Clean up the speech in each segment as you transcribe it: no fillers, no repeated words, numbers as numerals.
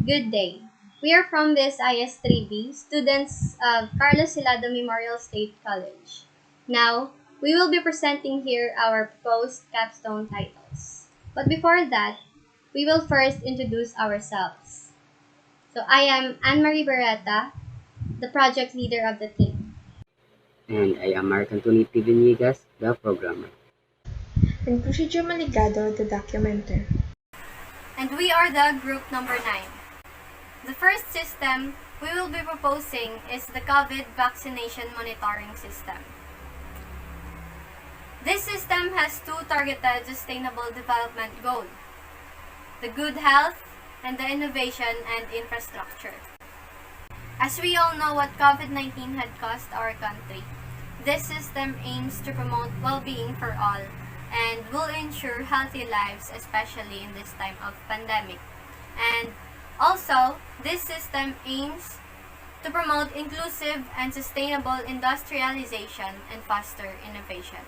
Good day. We are from this IS3B, students of Carlos Hilado Memorial State College. Now, we will be presenting here our proposed capstone titles. But before that, we will first introduce ourselves. So I am Anne-Marie Beretta, the project leader of the team. And I am Mark Anthony P. Villegas, the programmer. And Procedure Maligado, the documenter. And we are the group number 9. The first system we will be proposing is the COVID vaccination monitoring system. This system has two targeted sustainable development goals: the good health and the innovation and infrastructure. As we all know what COVID-19 had cost our country, this system aims to promote well-being for all and will ensure healthy lives, especially in this time of pandemic. And also, this system aims to promote inclusive and sustainable industrialization and foster innovation.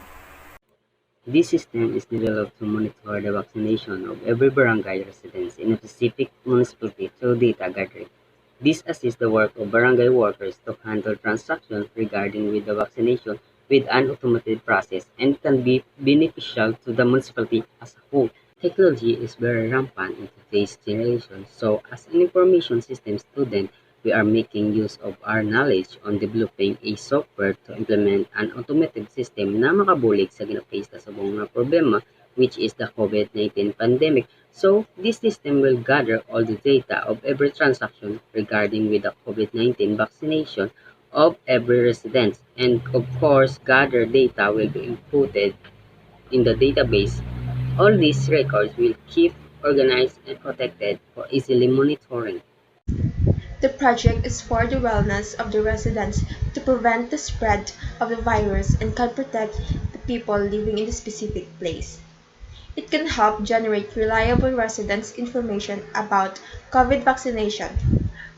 This system is developed to monitor the vaccination of every barangay residents in a specific municipality through data gathering. This assists the work of barangay workers to handle transactions regarding with the vaccination with an automated process and can be beneficial to the municipality as a whole. Technology is very rampant in today's generation, so as an information system student, we are making use of our knowledge on developing a software to implement an automated system na makabulig sa ginapace na sa buong mga problema, which is the COVID-19 pandemic. So, this system will gather all the data of every transaction regarding with the COVID-19 vaccination of every resident, and of course, gather data will be inputted in the database. All these records will keep organized and protected for easily monitoring. The project is for the wellness of the residents to prevent the spread of the virus and can protect the people living in the specific place. It can help generate reliable residents' information about COVID vaccination.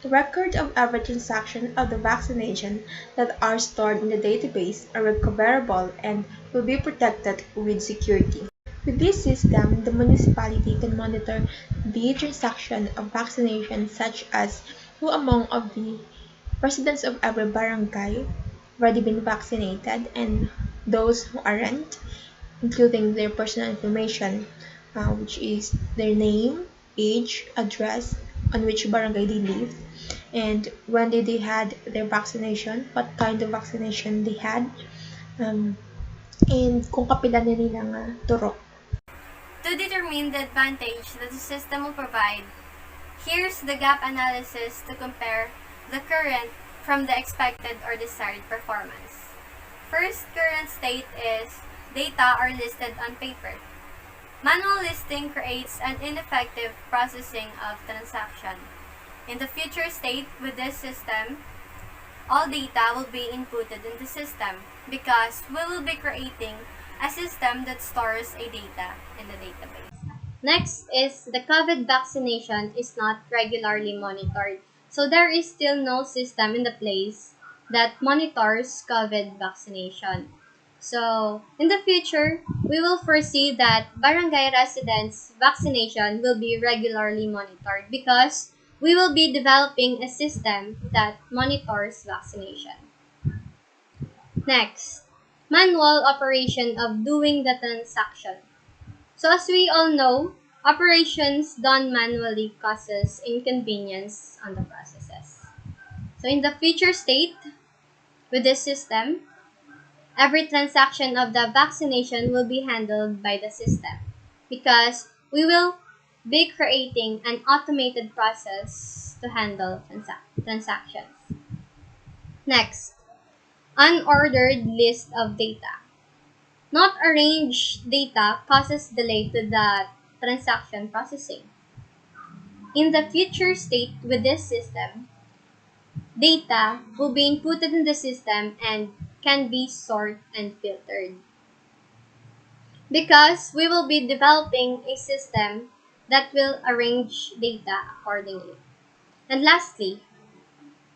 The record of every transaction of the vaccination that are stored in the database are recoverable and will be protected with security. With this system, the municipality can monitor the transaction of vaccination such as who among of the residents of every barangay already been vaccinated and those who aren't, including their personal information, which is their name, age, address, on which barangay they live, and when did they had their vaccination, what kind of vaccination they had, um, and kung kapila na nilang turok. To determine the advantage that the system will provide, here's the gap analysis to compare the current from the expected or desired performance. First current state is data are listed on paper. Manual listing creates an ineffective processing of transaction. In the future state with this system, all data will be inputted in the system because we will be creating a system that stores a data in the database. Next is the COVID vaccination is not regularly monitored. So there is still no system in the place that monitors COVID vaccination. So in the future, we will foresee that barangay residents' vaccination will be regularly monitored because we will be developing a system that monitors vaccination. Next, manual operation of doing the transaction. So as we all know, operations done manually causes inconvenience on the processes. So in the future state, with this system, every transaction of the vaccination will be handled by the system because we will be creating an automated process to handle transactions. Next, unordered list of data. Not arranged data causes delay to the transaction processing. In the future state with this system, data will be inputted in the system and can be sorted and filtered. Because we will be developing a system that will arrange data accordingly. And lastly,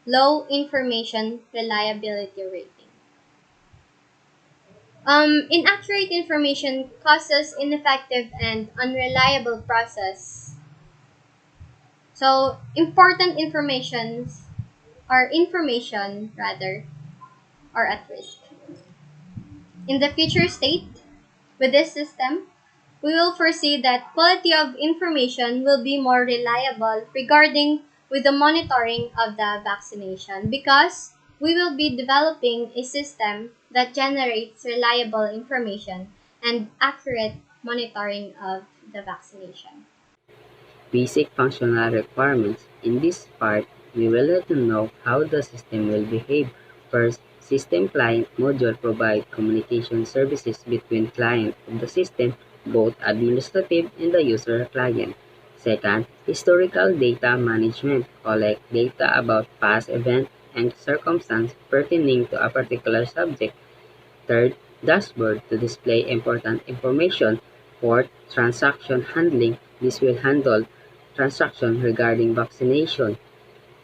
low information reliability rating. Inaccurate information causes ineffective and unreliable process. So important information rather are at risk. In the future state, with this system, we will foresee that quality of information will be more reliable regarding with the monitoring of the vaccination because we will be developing a system that generates reliable information and accurate monitoring of the vaccination. Basic functional requirements. In this part, we will let you know how the system will behave. First, system client module provide communication services between client of the system, both administrative and the user client. Second, historical data management. Collect data about past events and circumstances pertaining to a particular subject. Third, dashboard to display important information. Fourth, transaction handling. This will handle transactions regarding vaccination.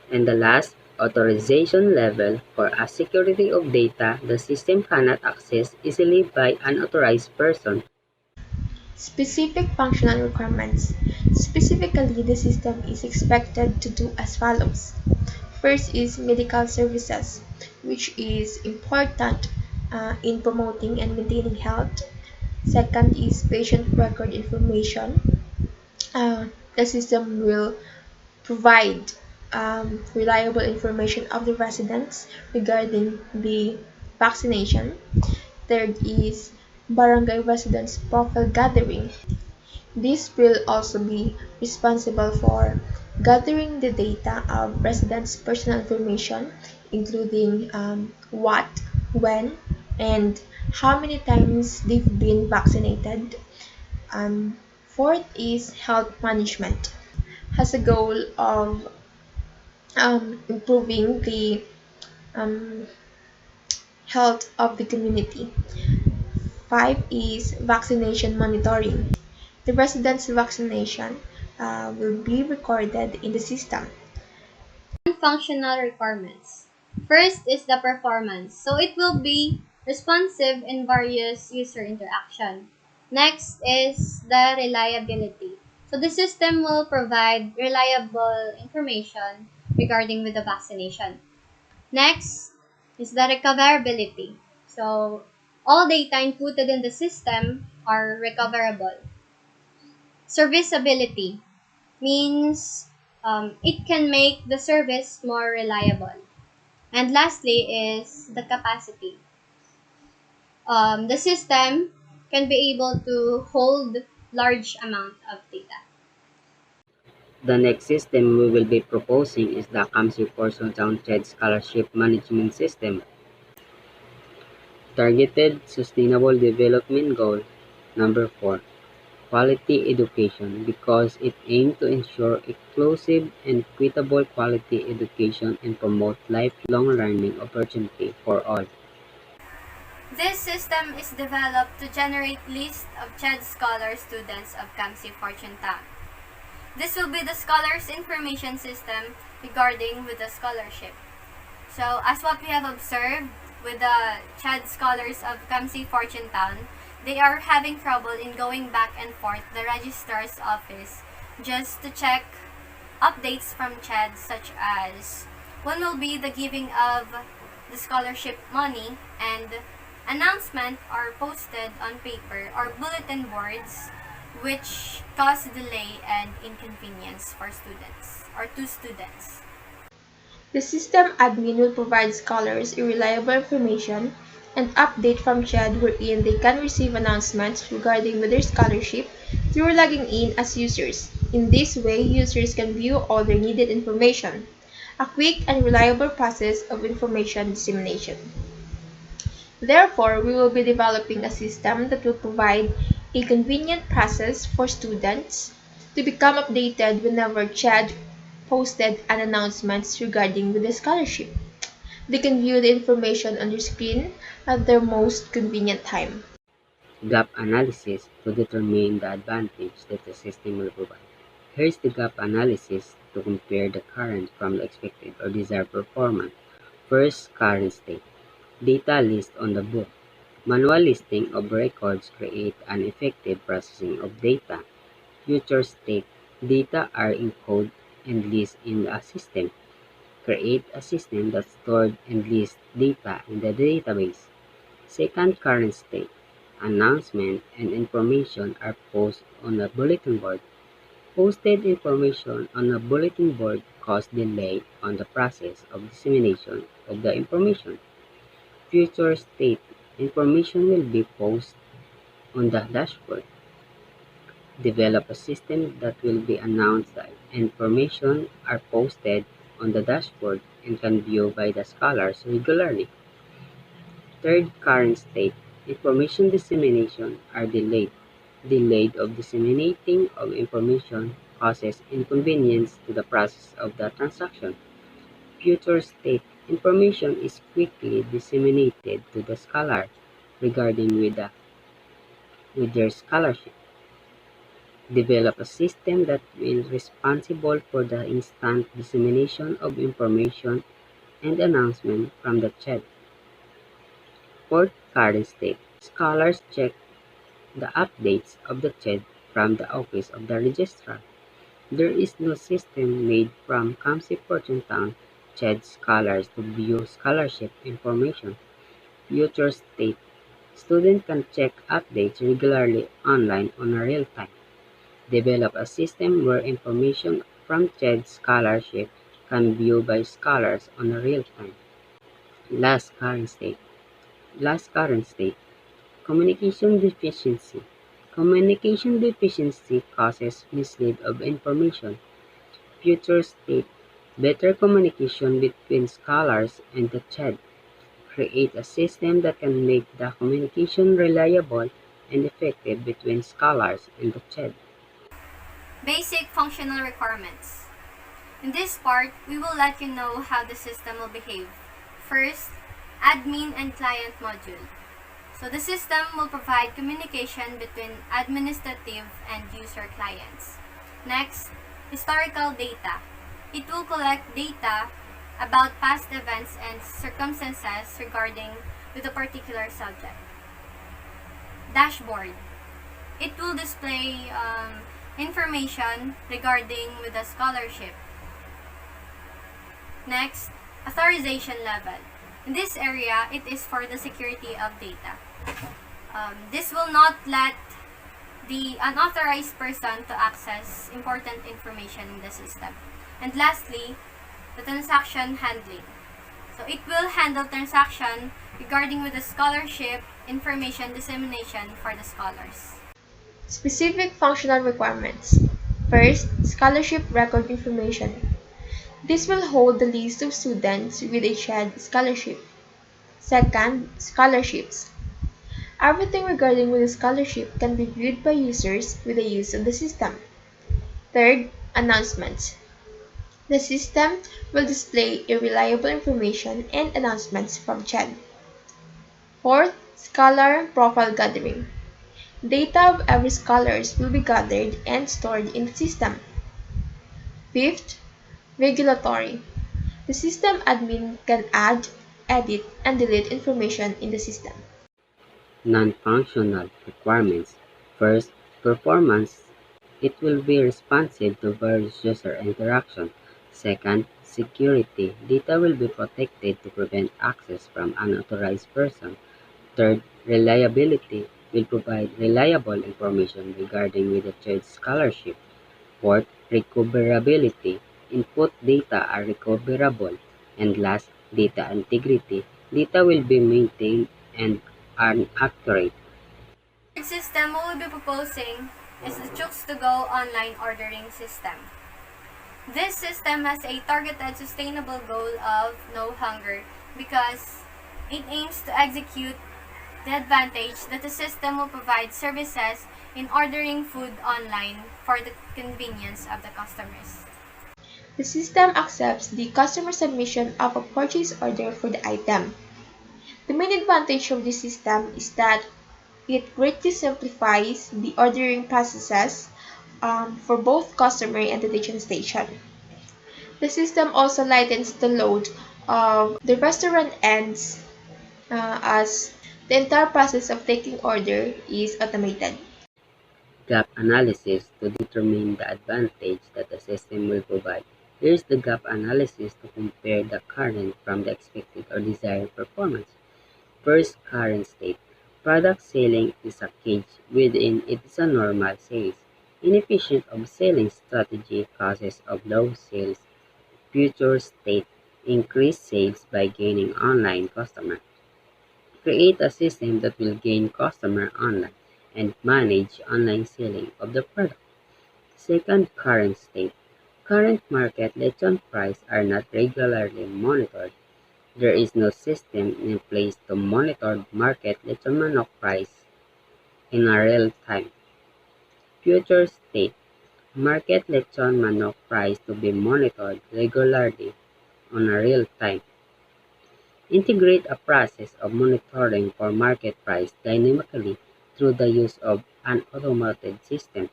And the last, authorization level for a security of data the system cannot access easily by unauthorized person. Specific functional requirements. Specifically, the system is expected to do as follows. First is medical services, which is important in promoting and maintaining health. Second is patient record information. Uh, the system will provide reliable information of the residents regarding the vaccination. Third is barangay residents profile gathering. This will also be responsible for gathering the data of residents' personal information, including what, when, and how many times they've been vaccinated. Um, Fourth is health management. Has a goal of improving the um, health of the community. Five is vaccination monitoring. The residents' vaccination will be recorded in the system. Functional requirements. First is the performance. So it will be responsive in various user interaction. Next is the reliability. So the system will provide reliable information regarding with the vaccination. Next is the recoverability. So all data inputted in the system are recoverable. Serviceability means it can make the service more reliable. And lastly is the capacity. The system can be able to hold large amount of data. The next system we will be proposing is the CAMSI Portion Town Child Scholarship Management System. Targeted Sustainable Development Goal number 4. Quality education because it aims to ensure inclusive and equitable quality education and promote lifelong learning opportunity for all. This system is developed to generate list of CHED Scholar students of Kamsi Fortune Town. This will be the scholars information system regarding with the scholarship. So as what we have observed with the CHED scholars of Kamsi Fortune Town, they are having trouble in going back and forth the registrar's office just to check updates from CHED such as when will be the giving of the scholarship money and announcement are posted on paper or bulletin boards which cause delay and inconvenience for students or to students. The system admin will provide scholars reliable information and update from CHED wherein they can receive announcements regarding their scholarship through logging in as users. In this way, users can view all their needed information, a quick and reliable process of information dissemination. Therefore, we will be developing a system that will provide a convenient process for students to become updated whenever CHED posted an announcements regarding the scholarship. They can view the information on their screen at their most convenient time. Gap analysis to determine the advantage that the system will provide. Here is the gap analysis to compare the current from the expected or desired performance. First, current state. Data list on the book. Manual listing of records create an effective processing of data. Future state. Data are encoded and lists in a system. Create a system that stored and lists data in the database. Second, current state. Announcement and information are posted on a bulletin board. Posted information on a bulletin board cause delay on the process of dissemination of the information. Future state information will be posted on the dashboard. Develop a system that will be announced that information are posted on the dashboard and can view by the scholars regularly. Third, current state information dissemination are delayed. Delayed of disseminating of information causes inconvenience to the process of the transaction. Future state information is quickly disseminated to the scholar regarding with their scholarship. Develop a system that will responsible for the instant dissemination of information and announcement from the chat. Fourth, current state. Scholars check the updates of the chat from the office of the registrar. There is no system made from Kamsi Fortune Town CHED scholars to view scholarship information. Future state. Students can check updates regularly online on a real time. Develop a system where information from CHED scholarship can view by scholars on a real time. Last current state. Last current state. Communication deficiency. Communication deficiency causes mislead of information. Future state. Better communication between scholars and the CHED. Create a system that can make the communication reliable and effective between scholars and the CHED. Basic functional requirements. In this part, we will let you know how the system will behave. First, admin and client module. So the system will provide communication between administrative and user clients. Next, historical data. It will collect data about past events and circumstances regarding with a particular subject. Dashboard. It will display information regarding with the scholarship. Next, authorization level. In this area, it is for the security of data. This will not let the unauthorized person to access important information in the system. And lastly, the transaction handling. So it will handle transaction regarding with the scholarship information dissemination for the scholars. Specific functional requirements. First, scholarship record information. This will hold the list of students with a shared scholarship. Second, scholarships. Everything regarding with the scholarship can be viewed by users with the use of the system. Third, announcements. The system will display reliable information and announcements from CHED. Fourth, scholar profile gathering. Data of every scholar will be gathered and stored in the system. Fifth, regulatory. The system admin can add, edit, and delete information in the system. Non-functional requirements. First, performance. It will be responsive to various user interaction. Second, security. Data will be protected to prevent access from unauthorized person. Third, reliability. Will provide reliable information regarding with the church scholarship. Fourth, recoverability. Input data are recoverable. And last, data integrity. Data will be maintained and are accurate. The system we will be proposing is the Chooks2Go online ordering system. This system has a targeted sustainable goal of no hunger because it aims to execute the advantage that the system will provide services in ordering food online for the convenience of the customers. The system accepts the customer submission of a purchase order for the item. The main advantage of this system is that it greatly simplifies the ordering processes for both customer and the detention station. The system also lightens the load of the restaurant ends as the entire process of taking order is automated. Gap analysis to determine the advantage that the system will provide. Here's the gap analysis to compare the current from the expected or desired performance. First, current state. Product selling is a cage within it is a normal sales. Inefficient of selling strategy causes of low sales. Future state. Increase sales by gaining online customer. Create a system that will gain customer online and manage online selling of the product. Second, current state. Current market lechon price are not regularly monitored. There is no system in place to monitor market lechon manok price in a real time. Future state. Market lechon manok price to be monitored regularly on a real time. Integrate a process of monitoring for market price dynamically through the use of an automated system.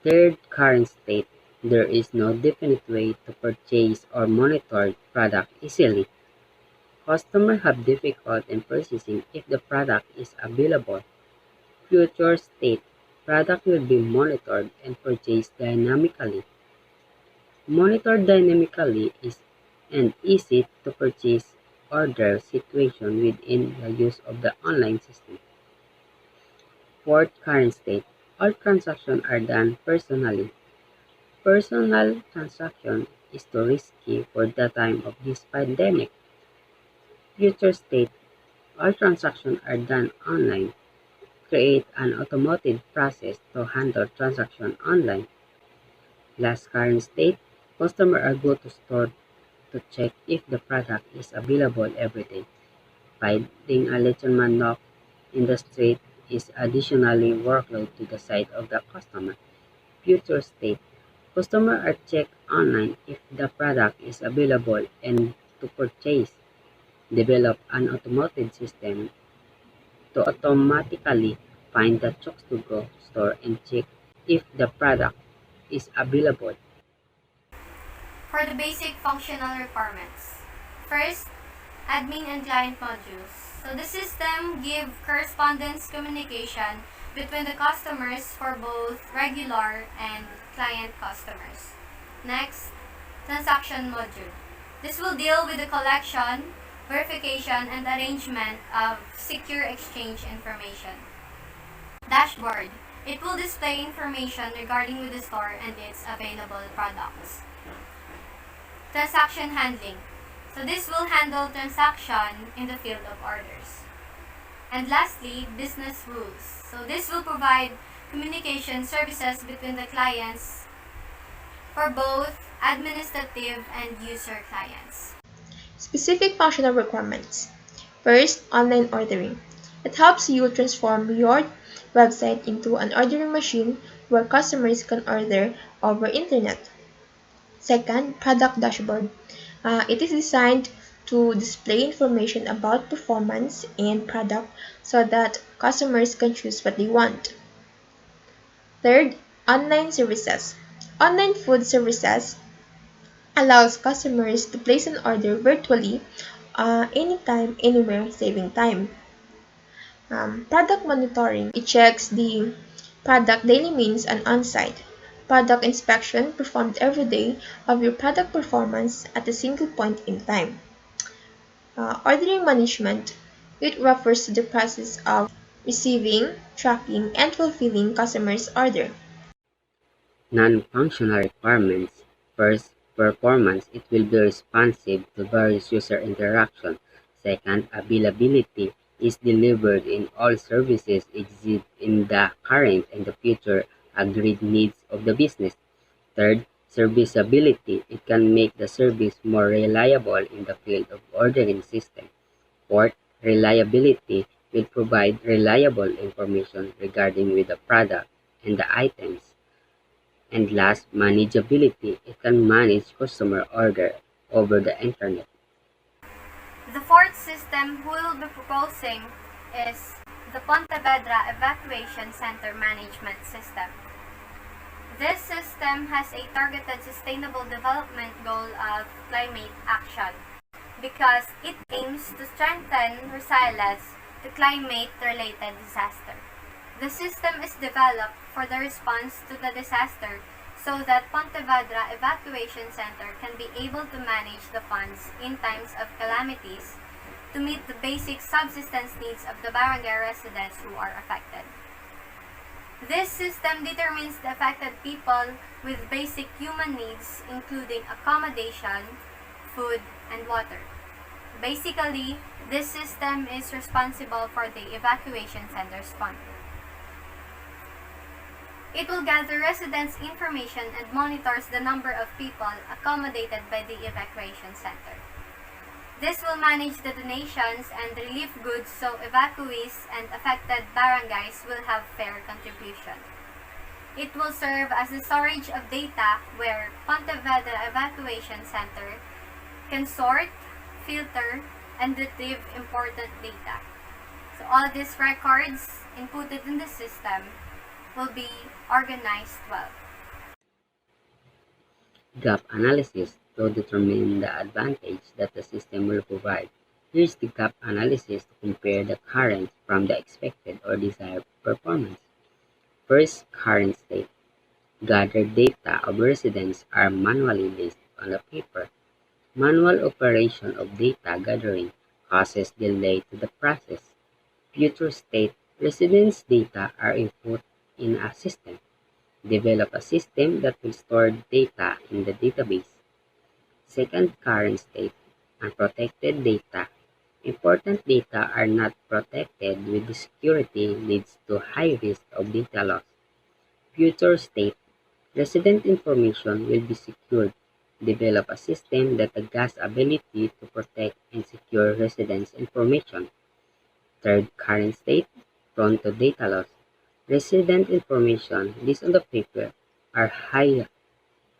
Third, current state. There is no definite way to purchase or monitor product easily. Customers have difficulty in purchasing if the product is available. Future state. Product will be monitored and purchased dynamically. Monitored dynamically is an easy to purchase order situation within the use of the online system. Fourth, current state. All transactions are done personally. Personal transaction is too risky for the time of this pandemic. Future state. All transactions are done online. Create an automated process to handle transactions online. Last, current state. Customers are go to store to check if the product is available every day. Finding a lechon manok in the street is additionally workload to the side of the customer. Future state. Customers are checked online if the product is available and to purchase. Develop an automated system to automatically find the Chooks to Go store and check if the product is available. For the basic functional requirements. First, admin and client modules. So the system give correspondence communication between the customers for both regular and client customers. Next, transaction module. This will deal with the collection, verification, and arrangement of secure exchange information. Dashboard. It will display information regarding with the store and its available products. Transaction handling. So this will handle transaction in the field of orders. And lastly, business rules. So this will provide communication services between the clients for both administrative and user clients. Specific functional requirements. First, online ordering. It helps you transform your website into an ordering machine where customers can order over internet. Second, product dashboard. It is designed to display information about performance and product so that customers can choose what they want. Third, online services. Online food services allows customers to place an order virtually anytime, anywhere, saving time. Product monitoring. It checks the product daily means and on-site. Product inspection performed every day of your product performance at a single point in time. Ordering management. It refers to the process of receiving, tracking, and fulfilling customers' order. Non-functional requirements. First, performance. It will be responsive to various user interactions. Second, availability is delivered in all services exist in the current and the future agreed needs of the business. Third, serviceability. It can make the service more reliable in the field of ordering system. Fourth, reliability will provide reliable information regarding with the product and the items. And last, manageability. It can manage customer order over the internet. The fourth system we will be proposing is the Pontevedra Evacuation Center Management System. This system has a targeted sustainable development goal of climate action because it aims to strengthen resilience to climate-related disaster. The system is developed for the response to the disaster so that Pontevedra Evacuation Center can be able to manage the funds in times of calamities to meet the basic subsistence needs of the barangay residents who are affected. This system determines the affected people with basic human needs including accommodation, food, and water. Basically, this system is responsible for the evacuation center's fund. It will gather residents' information and monitors the number of people accommodated by the evacuation center. This will manage the donations and relief goods so evacuees and affected barangays will have fair contribution. It will serve as the storage of data where Pontevedra Evacuation Center can sort, filter, and retrieve important data. So all these records inputted in the system will be organized well. Gap analysis to determine the advantage that the system will provide. Here's the gap analysis to compare the current from the expected or desired performance. First, current state. Gathered data of residents are manually listed on the paper. Manual operation of data gathering causes delay to the process. Future state. Residents' data are input in a system. Develop a system that will store data in the database. Second, current state. Unprotected data. Important data are not protected with the security leads to high risk of data loss. Future state. Resident information will be secured. Develop a system that has ability to protect and secure residents' information. Third, current state. Prone to data loss. Resident information listed on the paper are high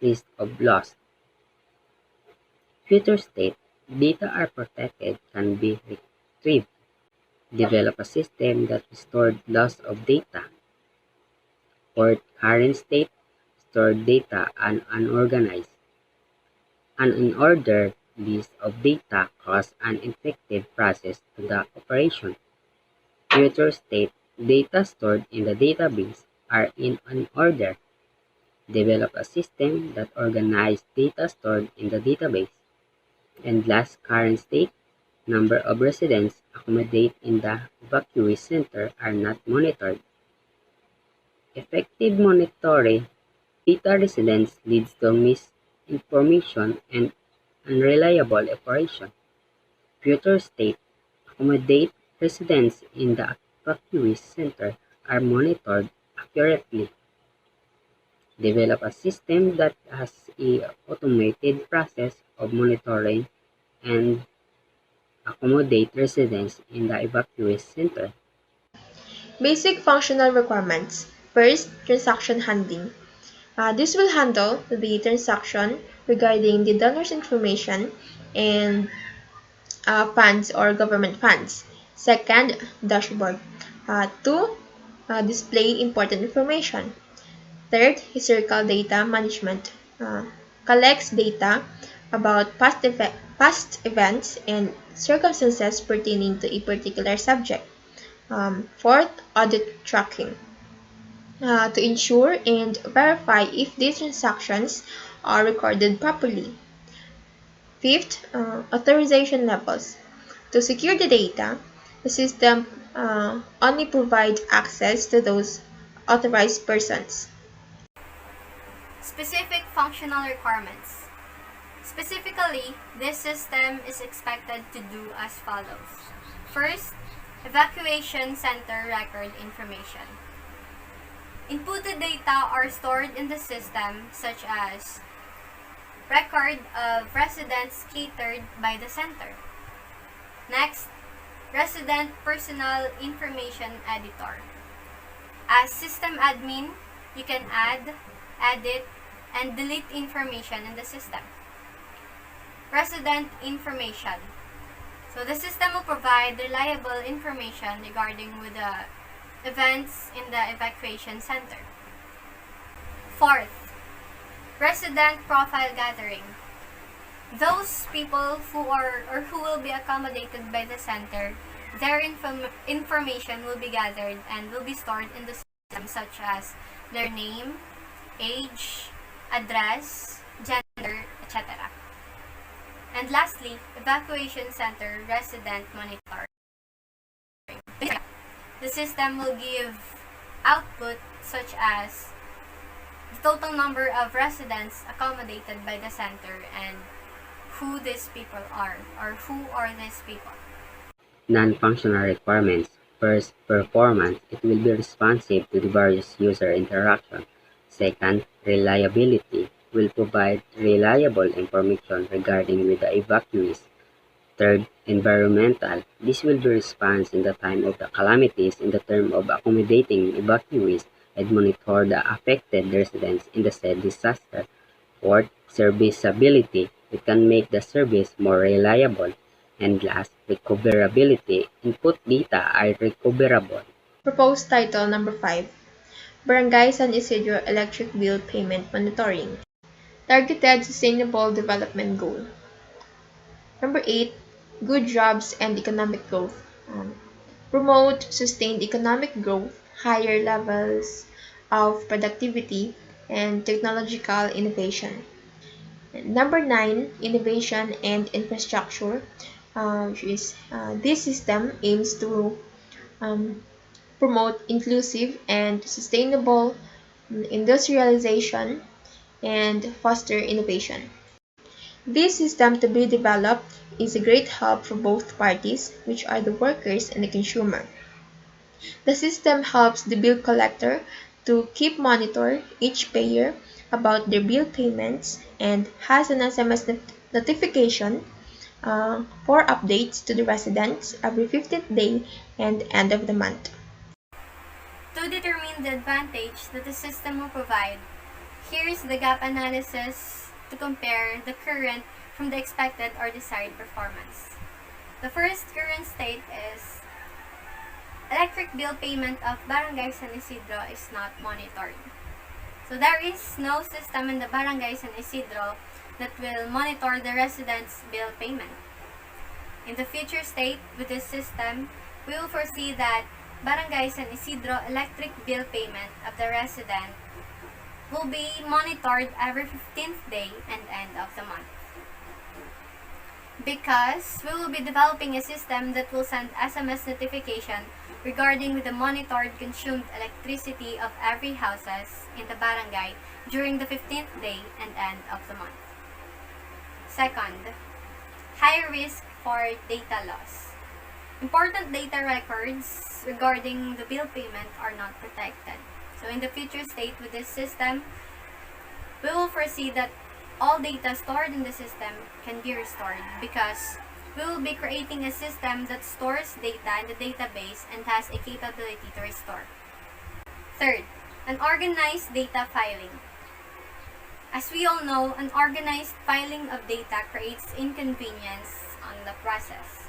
risk of loss. Future state. Data are protected can be retrieved. Develop a system that restored loss of data. Fourth, current state. Stored data and unorganized. An unordered list of data cause an ineffective process to the operation. Future state. Data stored in the database are in an order. Develop a system that organizes data stored in the database. And last, current state. Number of residents accommodated in the evacuee center are not monitored. Effective monitoring data residents leads to misinformation and unreliable operation. Future state. Accommodate residents in the evacuee center are monitored accurately. Develop a system that has a automated process of monitoring and accommodate residents in the evacuee center. Basic functional requirements. First, transaction handling. This will handle the transaction regarding the donor's information and funds or government funds. Second, dashboard. To display important information. Third, historical data management. Collects data about past events and circumstances pertaining to a particular subject. Fourth, audit tracking. To ensure and verify if these transactions are recorded properly. Fifth, authorization levels. To secure the data, the system only provides access to those authorized persons. Specific functional requirements. Specifically, this system is expected to do as follows. First, evacuation center record information. Inputted data are stored in the system such as record of residents catered by the center. Next, resident personal information editor. As system admin, you can add, edit, and delete information in the system. Resident information. So the system will provide reliable information regarding with the events in the evacuation center. Fourth, resident profile gathering. Those people who are or who will be accommodated by the center, their information will be gathered and will be stored in the system such as their name, age, address, gender, etc. And lastly, evacuation center resident monitoring. The system will give output such as the total number of residents accommodated by the center and who these people are, or who are these people. Non-functional requirements. First, performance. It will be responsive to the various user interaction. Second, reliability. Will provide reliable information regarding with the evacuees. Third, environmental. This will be response in the time of the calamities in the term of accommodating evacuees and monitor the affected residents in the said disaster. Fourth, serviceability. It can make the service more reliable. And last, recoverability. Input data are recoverable. Proposed title number 5. Barangay San Isidro Electric Bill Payment Monitoring. Targeted Sustainable Development Goal. Number 8. Good jobs and economic growth. Promote sustained economic growth, higher levels of productivity, and technological innovation. Number 9, innovation and infrastructure. This system aims to um, promote inclusive and sustainable industrialization and foster innovation. This system to be developed is a great help for both parties, which are the workers and the consumer. The system helps the bill collector to keep monitor each payer about their bill payments and has an SMS notification for updates to the residents every 15th day and end of the month. To determine the advantage that the system will provide, here is the gap analysis to compare the current from the expected or desired performance. The first current state is electric bill payment of Barangay San Isidro is not monitored. So there is no system in the Barangay San Isidro that will monitor the residents' bill payment. In the future state, with this system, we will foresee that Barangay San Isidro electric bill payment of the resident will be monitored every 15th day and end of the month. Because we will be developing a system that will send SMS notification regarding with the monitored consumed electricity of every houses in the barangay during the 15th day and end of the month. Second, higher risk for data loss. Important data records regarding the bill payment are not protected. So in the future state with this system, we will foresee that all data stored in the system can be restored because we will be creating a system that stores data in the database and has a capability to restore. Third, an organized data filing. As we all know, an organized filing of data creates inconvenience on the process.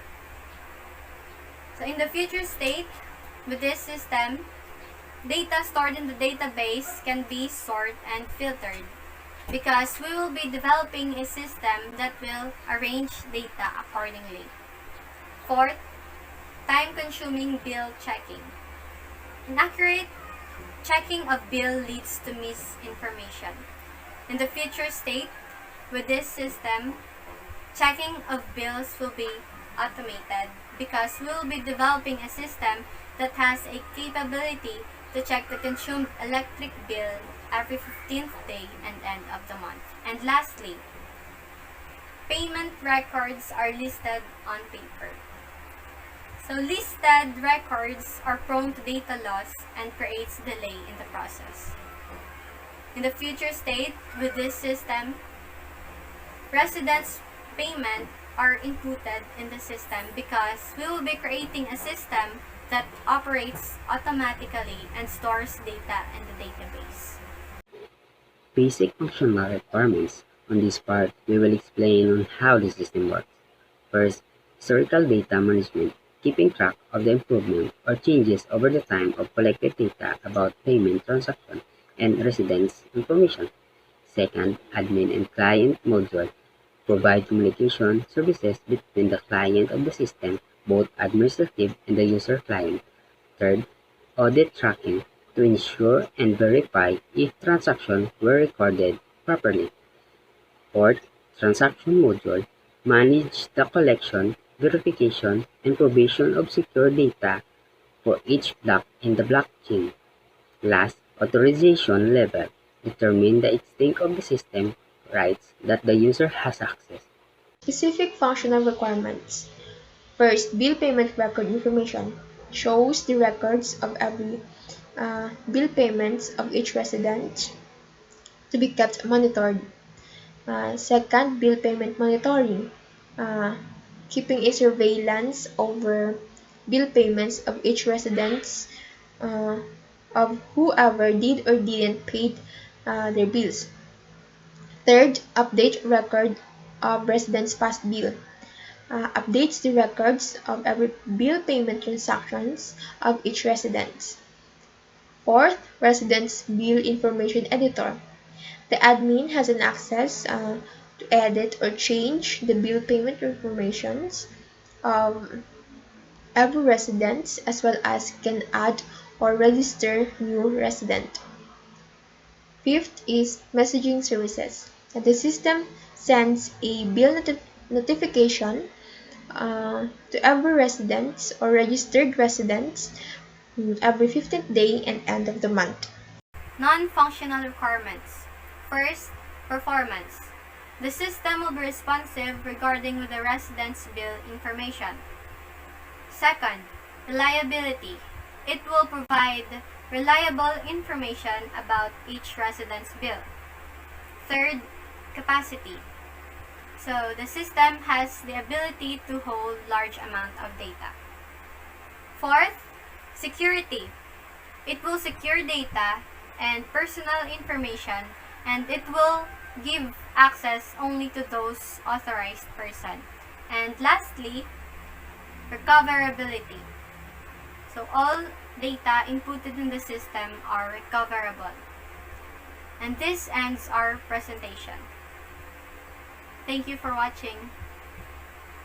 So in the future state, with this system, data stored in the database can be sorted and filtered because we will be developing a system that will arrange data accordingly. Fourth, time-consuming bill checking. Inaccurate checking of bill leads to misinformation. In the future state, with this system, checking of bills will be automated because we will be developing a system that has a capability to check the consumed electric bill every 15th day and end of the month. And lastly, payment records are listed on paper. So listed records are prone to data loss and creates delay in the process. In the future state, with this system, residents' payment are inputted in the system because we will be creating a system that operates automatically and stores data in the database. Basic functional requirements. On this part, we will explain on how the system works. First, historical data management, keeping track of the improvement or changes over the time of collected data about payment transaction and residence information. Second, admin and client module, provide communication services between the client of the system, both administrative and the user client. Third, audit tracking, to ensure and verify if transactions were recorded properly. Fourth, transaction module manage the collection, verification, and provision of secure data for each block in the blockchain. Last, authorization level determine the extent of the system rights that the user has access. Specific functional requirements. First, bill payment record information shows the records of every bill payments of each resident to be kept monitored. Second, bill payment monitoring, uh, keeping a surveillance over bill payments of each resident uh, of whoever did or didn't pay their bills. Third, update record of residents' past bill. Updates the records of every bill payment transactions of each resident. Fourth, residents' bill information editor. The admin has an access to edit or change the bill payment informations of every resident as well as can add or register new resident. Fifth is messaging services. The system sends a bill notification to every resident or registered resident every 15th day and end of the month. Non-functional requirements. First, performance. The system will be responsive regarding the resident's bill information. Second, reliability. It will provide reliable information about each resident's bill. Third, capacity. So the system has the ability to hold large amount of data. Fourth, security. It will secure data and personal information, and it will give access only to those authorized person. And lastly, recoverability. So all data inputted in the system are recoverable. And this ends our presentation. Thank you for watching.